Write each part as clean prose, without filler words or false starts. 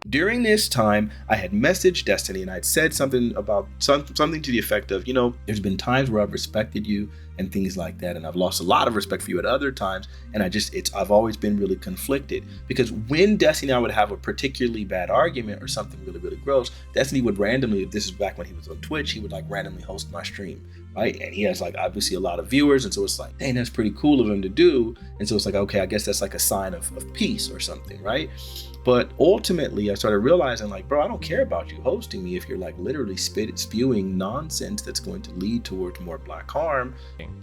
During this time, I had messaged Destiny and I'd said something about something to the effect of, you know, there's been times where I've respected you and things like that, and I've lost a lot of respect for you at other times, and I've always been really conflicted, because when Destiny and I would have a particularly bad argument or something really, really gross, Destiny would randomly, this is back when he was on Twitch, he would like randomly host my stream, right? And he has like obviously a lot of viewers, and so it's like, dang, that's pretty cool of him to do. And so it's like, okay, I guess that's like a sign of peace or something, right? But ultimately, I started realizing, like, bro, I don't care about you hosting me if you're like literally spewing nonsense that's going to lead towards more black harm.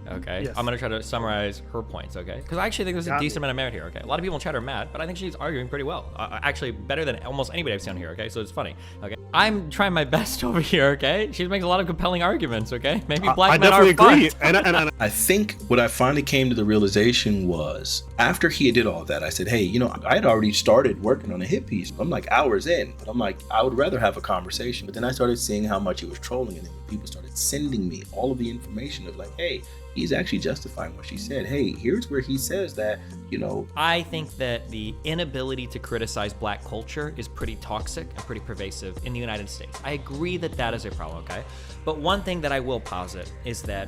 Okay, Yes. I'm gonna try to summarize her points, okay? Because I actually think there's a decent amount of merit here, okay? A lot of people in chat are mad, but I think she's arguing pretty well. Actually, better than almost anybody I've seen here, okay? So it's funny, okay? I'm trying my best over here, okay? She makes a lot of compelling arguments, okay? Maybe black men are I definitely agree. fucked. And I think what I finally came to the realization was, after he did all that, I said, hey, you know, I had already started working on a hit piece. I'm like hours in, but I'm like, I would rather have a conversation. But then I started seeing how much he was trolling, and then people started sending me all of the information of like, hey, he's actually justifying what she said. Hey, here's where he says that, you know. I think that the inability to criticize black culture is pretty toxic and pretty pervasive in the United States. I agree that that is a problem, okay? But one thing that I will posit is that,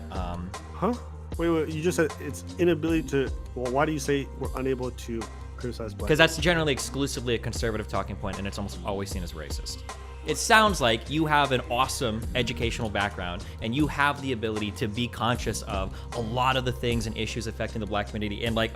Wait, you just said it's inability to, well, why do you say we're unable to criticize black? because that's generally exclusively a conservative talking point, and it's almost always seen as racist. It sounds like you have an awesome educational background and you have the ability to be conscious of a lot of the things and issues affecting the black community in like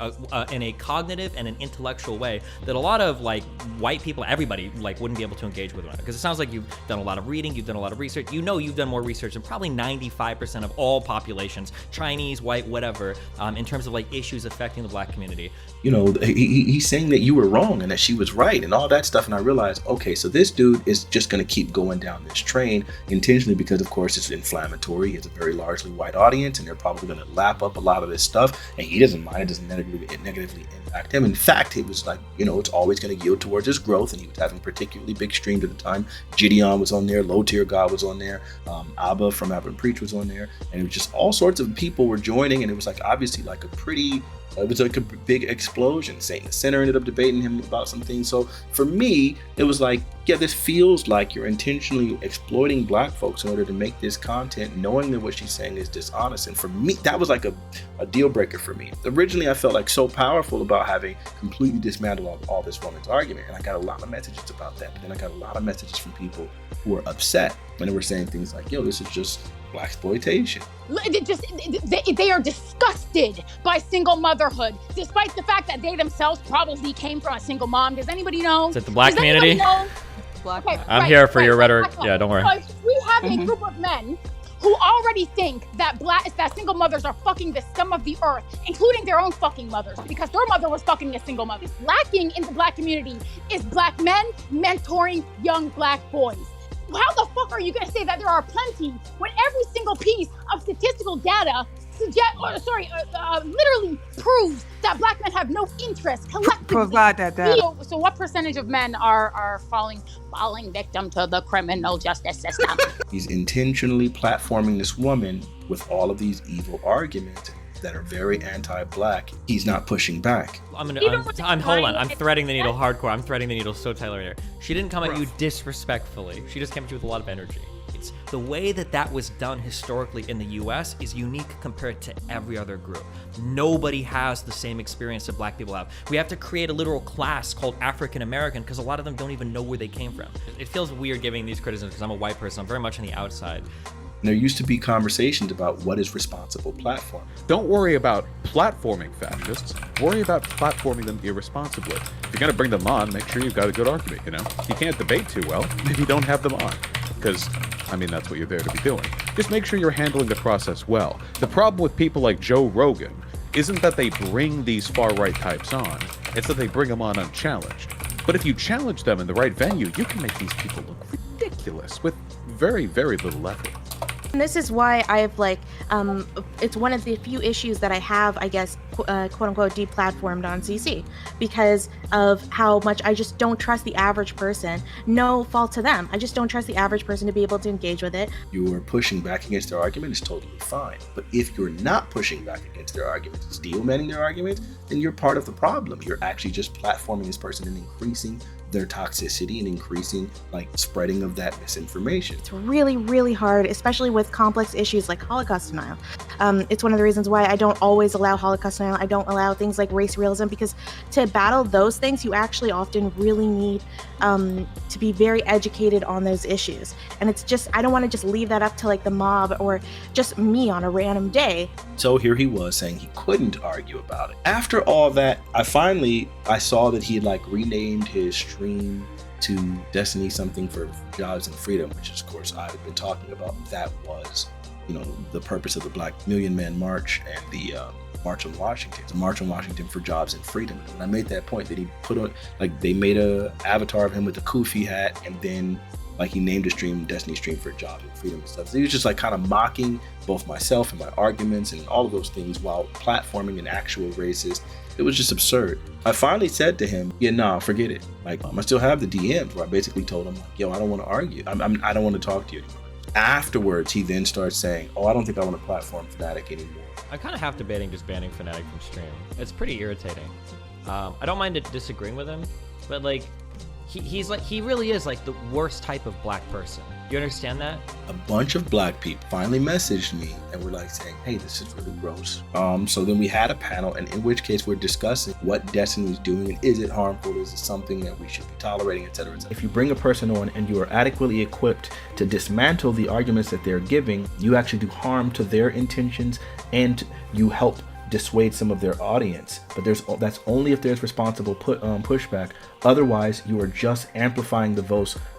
in a cognitive and an intellectual way that a lot of like white people, everybody like wouldn't be able to engage with. Because it sounds like you've done a lot of reading, you've done a lot of research. You know, you've done more research than probably 95% of all populations, Chinese, white, whatever, in terms of like issues affecting the black community. You know, he's saying that you were wrong and that she was right and all that stuff. And I realized, okay, so this dude is just going to keep going down this train intentionally because, of course, it's inflammatory. He has a very largely white audience, and they're probably going to lap up a lot of this stuff. And he doesn't mind. It doesn't negatively impact him. In fact, it was like, you know, it's always going to yield towards his growth. And he was having particularly big streams at the time. Gideon was on there. Low Tier God was on there. Abba from Abba Preach was on there. And it was just all sorts of people were joining. And it was like obviously like a pretty... It was like a big explosion. Satan the Sinner ended up debating him about some things. So for me, it was like, yeah, this feels like you're intentionally exploiting black folks in order to make this content, knowing that what she's saying is dishonest. And for me, that was like a deal breaker for me. Originally, I felt like so powerful about having completely dismantled all this woman's argument. And I got a lot of messages about that. But then I got a lot of messages from people who were upset when they were saying things like, yo, this is just Blaxploitation. They are disgusted by single motherhood, despite the fact that they themselves probably came from a single mom. Does anybody know? Is it the black community? Okay, I'm here for your rhetoric. Yeah, don't worry. So we have a group of men who already think that single mothers are fucking the scum of the earth, including their own fucking mothers, because their mother was fucking a single mother. Lacking in the black community is black men mentoring young black boys. How the fuck are you going to say that there are plenty when every single piece of statistical data literally proves that black men have no interest collectively? Provide that data. So what percentage of men are falling victim to the criminal justice system? He's intentionally platforming this woman with all of these evil arguments that are very anti-black. He's not pushing back. I'm threading the needle hardcore. I'm threading the needle so tightly right here. She didn't come at you disrespectfully. She just came at you with a lot of energy. It's the way that was done historically in the US is unique compared to every other group. Nobody has the same experience that black people have. We have to create a literal class called African American because a lot of them don't even know where they came from. It feels weird giving these criticisms because I'm a white person. I'm very much on the outside. There used to be conversations about what is responsible platforming. Don't worry about platforming fascists. Worry about platforming them irresponsibly. If you're going to bring them on, make sure you've got a good argument, you know? If you can't debate too well, maybe don't have them on. Because, I mean, that's what you're there to be doing. Just make sure you're handling the process well. The problem with people like Joe Rogan isn't that they bring these far-right types on. It's that they bring them on unchallenged. But if you challenge them in the right venue, you can make these people look ridiculous with very, very little effort. And this is why I've it's one of the few issues that I have, I guess, quote unquote, deplatformed on CC, because of how much I just don't trust the average person. No fault to them. I just don't trust the average person to be able to engage with it. You're pushing back against their argument is totally fine. But if you're not pushing back against their arguments, steel manning their arguments, then you're part of the problem. You're actually just platforming this person and increasing their toxicity and increasing spreading of that misinformation. It's really, really hard, especially with complex issues like Holocaust denial. It's one of the reasons why I don't always allow Holocaust denial. I don't allow things like race realism, because to battle those things, you actually often really need to be very educated on those issues. And it's just, I don't want to just leave that up to the mob or just me on a random day. So here he was saying he couldn't argue about it. After all that, I saw that he had renamed his stream to Destiny something for Jobs and Freedom, which of course I've been talking about. That was, the purpose of the Black Million Man March and the March on Washington. The March on Washington for Jobs and Freedom. And I made that point that he put on, they made a avatar of him with the kufi hat, and then he named his stream Destiny Stream for Jobs and Freedom and stuff. So he was just kind of mocking both myself and my arguments and all of those things while platforming an actual racist. It was just absurd. I finally said to him, yeah, nah, forget it. I still have the DMs where I basically told him, yo, I don't want to argue. I don't want to talk to you anymore. Afterwards, he then starts saying, oh, I don't think I want to platform Fanatiq anymore. I'm kind of half debating just banning Fanatiq from stream. It's pretty irritating. I don't mind disagreeing with him, but he really is the worst type of black person. You understand that? A bunch of black people finally messaged me and were saying, hey, this is really gross. So then we had a panel, and in which case we're discussing what Destiny is doing, and is it harmful? Is it something that we should be tolerating, et cetera, et cetera. If you bring a person on and you are adequately equipped to dismantle the arguments that they're giving, you actually do harm to their intentions and you help dissuade some of their audience. But that's only if there's responsible pushback. Otherwise, you are just amplifying the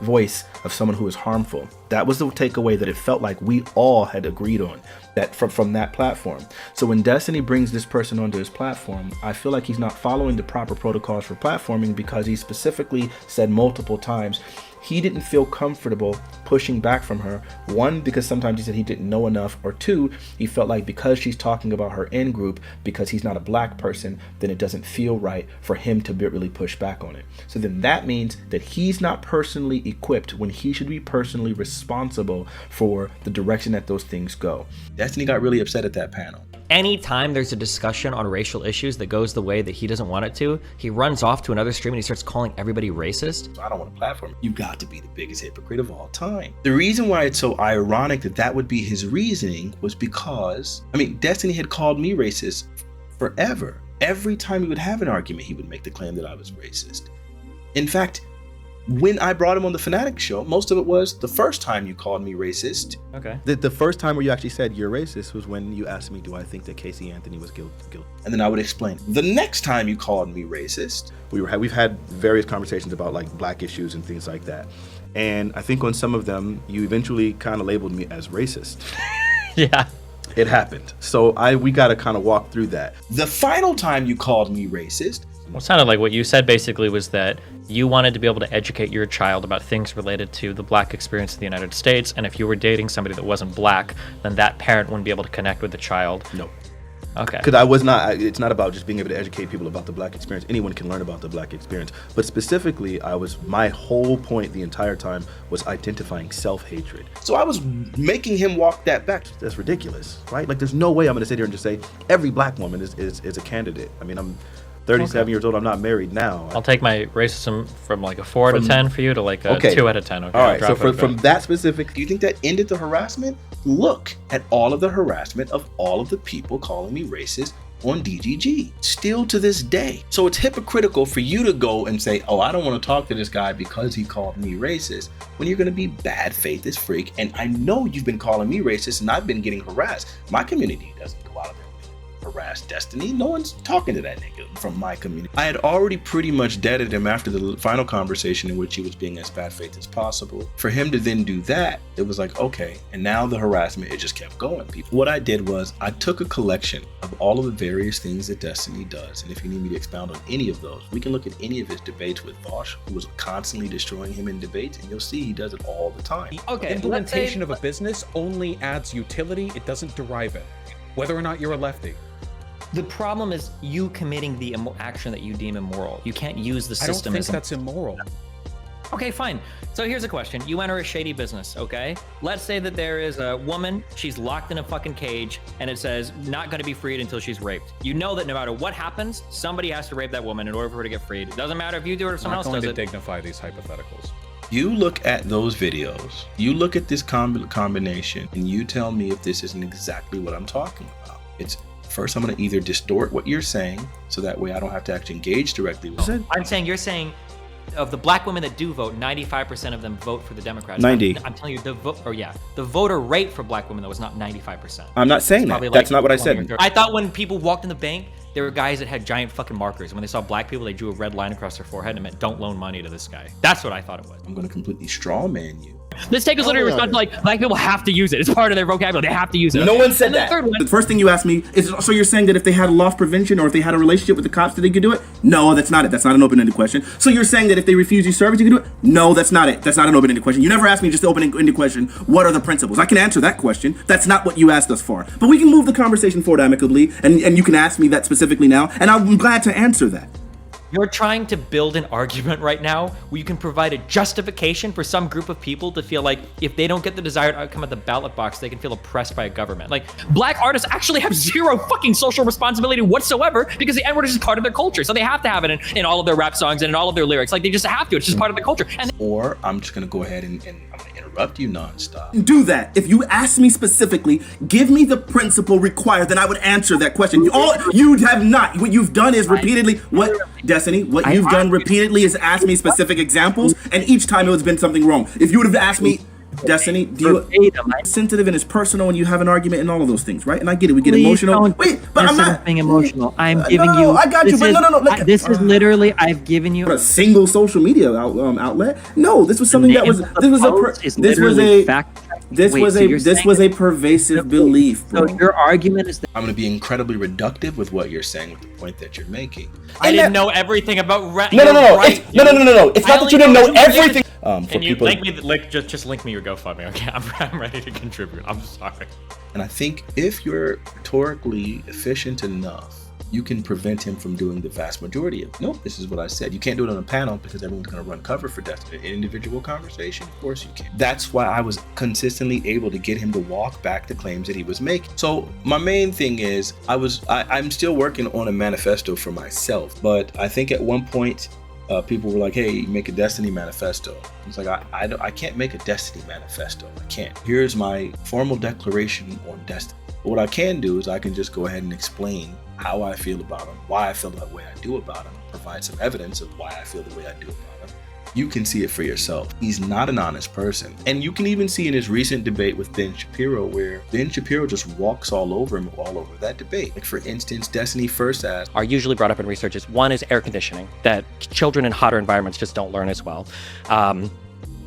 voice of someone who is harmful. That was the takeaway that it felt like we all had agreed on that from that platform. So when Destiny brings this person onto his platform, I feel like he's not following the proper protocols for platforming, because he specifically said multiple times he didn't feel comfortable pushing back from her. One, because sometimes he said he didn't know enough, or two, he felt like because she's talking about her in group, because he's not a black person, then it doesn't feel right for him to really push back on it. So then that means that he's not personally equipped when he should be personally responsible for the direction that those things go. Destiny got really upset at that panel. Anytime there's a discussion on racial issues that goes the way that he doesn't want it to, he runs off to another stream and he starts calling everybody racist. So I don't want to platform. You got to be the biggest hypocrite of all time. The reason why it's so ironic that would be his reasoning was because, Destiny had called me racist forever. Every time he would have an argument, he would make the claim that I was racist. In fact, when I brought him on the Fanatiq show, most of it was the first time you called me racist. Okay. The first time where you actually said you're racist was when you asked me, do I think that Casey Anthony was guilty? And then I would explain. The next time you called me racist. We've had various conversations about black issues and things like that. And I think on some of them, you eventually kind of labeled me as racist. Yeah. It happened. So we got to kind of walk through that. The final time you called me racist. Well, it sounded like what you said basically was that you wanted to be able to educate your child about things related to the black experience in the United States, and if you were dating somebody that wasn't black, then that parent wouldn't be able to connect with the child. No. Okay. Because it's not about just being able to educate people about the black experience. Anyone can learn about the black experience. But specifically, my whole point the entire time was identifying self-hatred. So I was making him walk that back. That's ridiculous, right? There's no way I'm going to sit here and just say every black woman is a candidate. I'm 37 years old. I'm not married now. I'll take my racism from a 4 out of 10 for you to a 2 out of 10. Okay. All right. So from that specific, do you think that ended the harassment? Look at all of the harassment of all of the people calling me racist on DGG, still to this day. So it's hypocritical for you to go and say, oh, I don't want to talk to this guy because he called me racist, when you're going to be bad faith as freak. And I know you've been calling me racist and I've been getting harassed. My community doesn't go out of their way. harass Destiny. No one's talking to that nigga from my community. I had already pretty much deaded him after the final conversation in which he was being as bad faith as possible. For him to then do that, it was like, okay, and now the harassment, it just kept going. What I did was I took a collection of all of the various things that Destiny does, and if you need me to expound on any of those, we can look at any of his debates with Vosh, who was constantly destroying him in debates, and you'll see he does it all the time. Okay, Implementation of a business only adds utility, it doesn't derive it, whether or not you're a lefty. the problem is you committing the action that you deem immoral. You can't use the system. I don't think that's immoral. Okay, fine. So here's a question. You enter a shady business, okay? Let's say that there is a woman, she's locked in a fucking cage, and it says not gonna be freed until she's raped. You know that no matter what happens, somebody has to rape that woman in order for her to get freed. It doesn't matter if you do it or someone else does it. I'm not going to dignify these hypotheticals. You look at those videos, you look at this combination, and you tell me if this isn't exactly what I'm talking about. It's first, I'm gonna either distort what you're saying, so that way I don't have to actually engage directly with it. I'm saying, you're saying, of the black women that do vote, 95% of them vote for the Democrats. 90. I'm telling you, the voter rate for black women, though, was not 95%. I'm not saying that. That's not what I said. I thought when people walked in the bank, there were guys that had giant fucking markers. When they saw black people, they drew a red line across their forehead and it meant, don't loan money to this guy. That's what I thought it was. I'm gonna completely straw man you. This take is literally responsible, like, black people have to use it. It's part of their vocabulary. They have to use it. No one said that. Third one, The first thing you asked me is, so you're saying that if they had a loss prevention or if they had a relationship with the cops that they could do it? No, that's not it. That's not an open-ended question. So you're saying that if they refuse you service, you can do it? No, that's not it. That's not an open-ended question. You never asked me just an open-ended question, what are the principles? I can answer that question. That's not what you asked us for. But we can move the conversation forward amicably, and you can ask me that specifically now, and I'm glad to answer that. you're trying to build an argument right now where you can provide a justification for some group of people to feel like if they don't get the desired outcome at the ballot box, they can feel oppressed by a government. Like, black artists actually have zero fucking social responsibility whatsoever because the N-word is just part of their culture. So they have to have it in all of their rap songs and in all of their lyrics. Like, they just have to. It's just part of the culture. And Or I'm just gonna go ahead and I'm gonna interrupt you nonstop. Do that. If you ask me specifically, give me the principle required, then I would answer that question. You have not. What you've done is repeatedly, Destiny, what you've done repeatedly is ask me specific examples, and each time it's been something wrong. If you would have asked me, Destiny, do you sensitive and it's personal and you have an argument and all of those things, right? And I get it, we get emotional. Wait, but I'm not being emotional. I'm giving you. I got you, but no. This is literally, I've given you a single social media outlet. No, this was something that was this was a pervasive belief, bro. So your argument is that I'm going to be incredibly reductive with what you're saying with the point that you're making. I didn't know everything about rap. No. It's not that you didn't know everything. Can you just link me your GoFundMe? Okay, I'm ready to contribute. I'm sorry. And I think if you're rhetorically efficient enough, you can prevent him from doing the vast majority of it. Nope, this is what I said. You can't do it on a panel because everyone's going to run cover for Destiny. An individual conversation, of course you can. That's why I was consistently able to get him to walk back the claims that he was making. So my main thing is I'm still working on a manifesto for myself, but I think at one point people were like, hey, make a Destiny manifesto. It's like, I can't make a Destiny manifesto. I can't. Here's my formal declaration on Destiny. But what I can do is I can just go ahead and explain how I feel about him, why I feel the way I do about him, provide some evidence of why I feel the way I do about him. You can see it for yourself. He's not an honest person. And you can even see in his recent debate with Ben Shapiro where Ben Shapiro just walks all over him, all over that debate. Like, for instance, Destiny first asked, are usually brought up in research is one is air conditioning, that children in hotter environments just don't learn as well.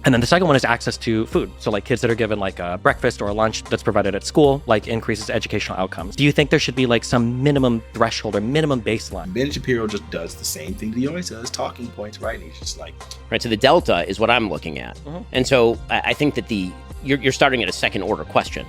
And then the second one is access to food. So like kids that are given like a breakfast or a lunch that's provided at school, like increases educational outcomes. Do you think there should be like some minimum threshold or minimum baseline? Ben Shapiro just does the same thing that he always does, talking points, right? And he's just like... Right, so the delta is what I'm looking at. Mm-hmm. And so I think that you're starting at a second order question,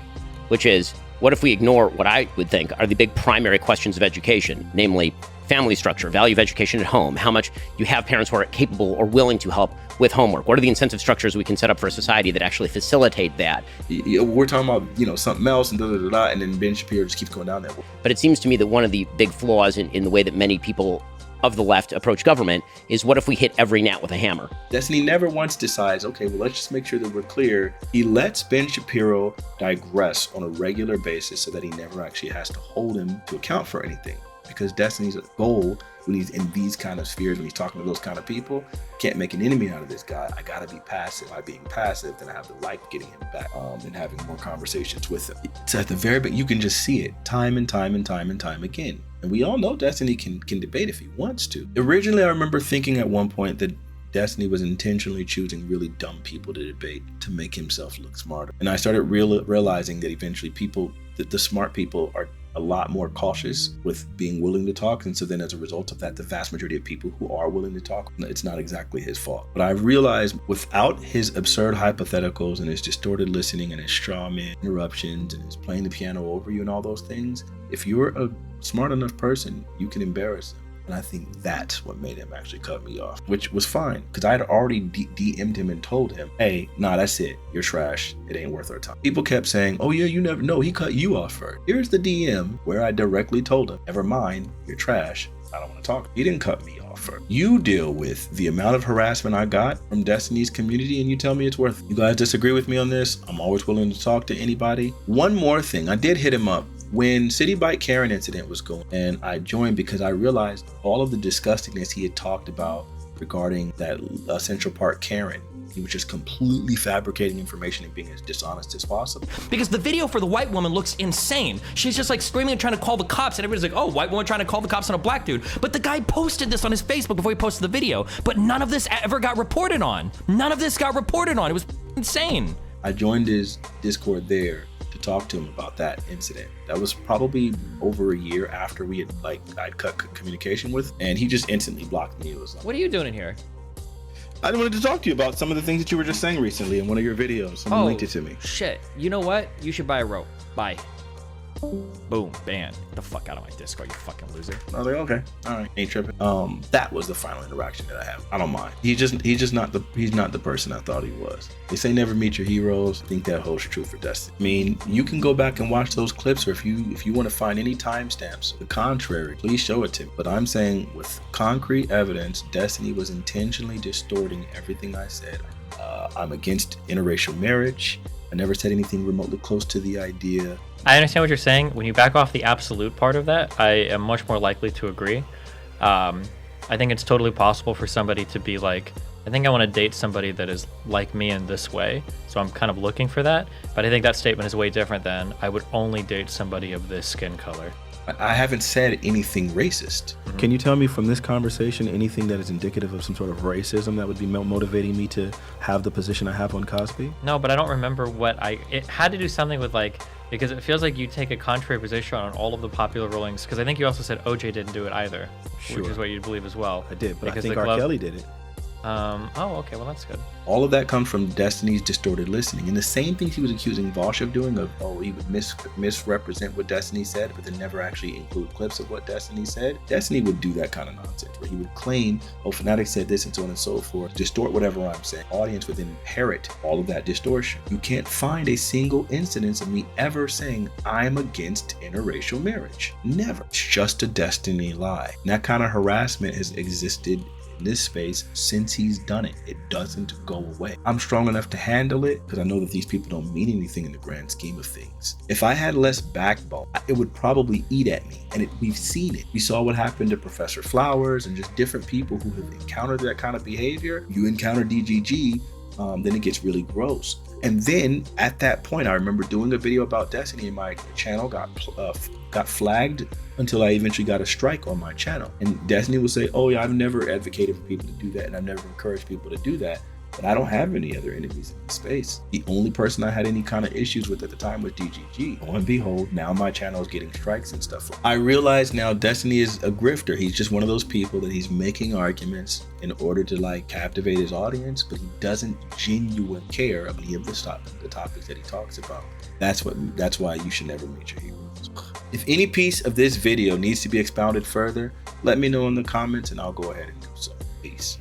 which is, what if we ignore what I would think are the big primary questions of education, namely family structure, value of education at home, how much you have parents who are capable or willing to help with homework, what are the incentive structures we can set up for a society that actually facilitate that? We're talking about, something else and and then Ben Shapiro just keeps going down that way. But it seems to me that one of the big flaws in the way that many people of the left approach government is, what if we hit every gnat with a hammer? Destiny never once decides, okay, well, let's just make sure that we're clear. He lets Ben Shapiro digress on a regular basis so that he never actually has to hold him to account for anything. because Destiny's goal when he's in these kind of spheres, when he's talking to those kind of people, can't make an enemy out of this guy. I gotta be passive. By being passive, then I have the light getting him back and having more conversations with him. It's at the very bit, you can just see it time and time again. And we all know Destiny can debate if he wants to. Originally, I remember thinking at one point that Destiny was intentionally choosing really dumb people to debate to make himself look smarter. And I started realizing that eventually the smart people are a lot more cautious with being willing to talk. And so then as a result of that, the vast majority of people who are willing to talk, it's not exactly his fault. But I realized without his absurd hypotheticals and his distorted listening and his straw man interruptions and his playing the piano over you and all those things, if you're a smart enough person, you can embarrass him. And I think that's what made him actually cut me off, which was fine because I had already DM'd him and told him, hey, nah, that's it. You're trash. It ain't worth our time. People kept saying, oh yeah, you never know. He cut you off first. Here's the DM where I directly told him, never mind, you're trash. I don't want to talk. He didn't cut me off first. You deal with the amount of harassment I got from Destiny's community and you tell me it's worth it. You guys disagree with me on this? I'm always willing to talk to anybody. One more thing. I did hit him up when City Bike Karen incident was going, and I joined because I realized all of the disgustingness he had talked about regarding that Central Park Karen. He was just completely fabricating information and being as dishonest as possible. Because the video for the white woman looks insane. She's just like screaming and trying to call the cops, and everybody's like, oh, white woman trying to call the cops on a black dude. But the guy posted this on his Facebook before he posted the video, but none of this ever got reported on. None of this got reported on. It was insane. I joined his Discord there to talk to him about that incident. That was probably over a year after I'd cut communication with, and he just instantly blocked me. It was like, what are you doing in here? I wanted to talk to you about some of the things that you were just saying recently in one of your videos. Someone linked it to me. Shit. You know what? You should buy a rope. Bye. Boom, banned. Get the fuck out of my Discord, you fucking loser. I was like, okay, all right, ain't tripping. That was the final interaction that I have. I don't mind. He's not the person I thought he was. They say never meet your heroes. I think that holds true for Destiny. I mean, you can go back and watch those clips, or if you want to find any timestamps, the contrary, please show it to me. But I'm saying with concrete evidence, Destiny was intentionally distorting everything I said. I'm against interracial marriage. I never said anything remotely close to the idea. I understand what you're saying. When you back off the absolute part of that, I am much more likely to agree. I think it's totally possible for somebody to be like, I think I want to date somebody that is like me in this way, so I'm kind of looking for that. But I think that statement is way different than I would only date somebody of this skin color. I haven't said anything racist. Mm-hmm. Can you tell me from this conversation anything that is indicative of some sort of racism that would be motivating me to have the position I have on Cosby? No, but I don't remember it had to do something with because it feels like you take a contrary position on all of the popular rulings, because I think you also said OJ didn't do it either, which is what you believe as well. I did, but I think R. Kelly did it. Oh, okay, well that's good. All of that comes from Destiny's distorted listening, and the same things he was accusing Vosh of doing, he would misrepresent what Destiny said, but then never actually include clips of what Destiny said. Destiny would do that kind of nonsense, where he would claim, Fanatiq said this and so on and so forth, distort whatever I'm saying. Audience would then inherit all of that distortion. You can't find a single instance of me ever saying I'm against interracial marriage. Never. It's just a Destiny lie. And that kind of harassment has existed this space since he's done it. It doesn't go away. I'm strong enough to handle it because I know that these people don't mean anything in the grand scheme of things. If I had less backbone, it would probably eat at me, and we've seen it. We saw what happened to Professor Flowers and just different people who have encountered that kind of behavior. You encounter DGG, then it gets really gross. And then at that point, I remember doing a video about Destiny, and my channel got flagged until I eventually got a strike on my channel. And Destiny would say, oh yeah, I've never advocated for people to do that, and I've never encouraged people to do that, but I don't have any other enemies in the space. The only person I had any kind of issues with at the time was DGG. Lo and behold, now my channel is getting strikes and stuff. I realize now Destiny is a grifter. He's just one of those people that he's making arguments in order to captivate his audience, but he doesn't genuinely care about any of the topics that he talks about. That's why you should never meet your heroes. If any piece of this video needs to be expounded further, let me know in the comments and I'll go ahead and do so. Peace.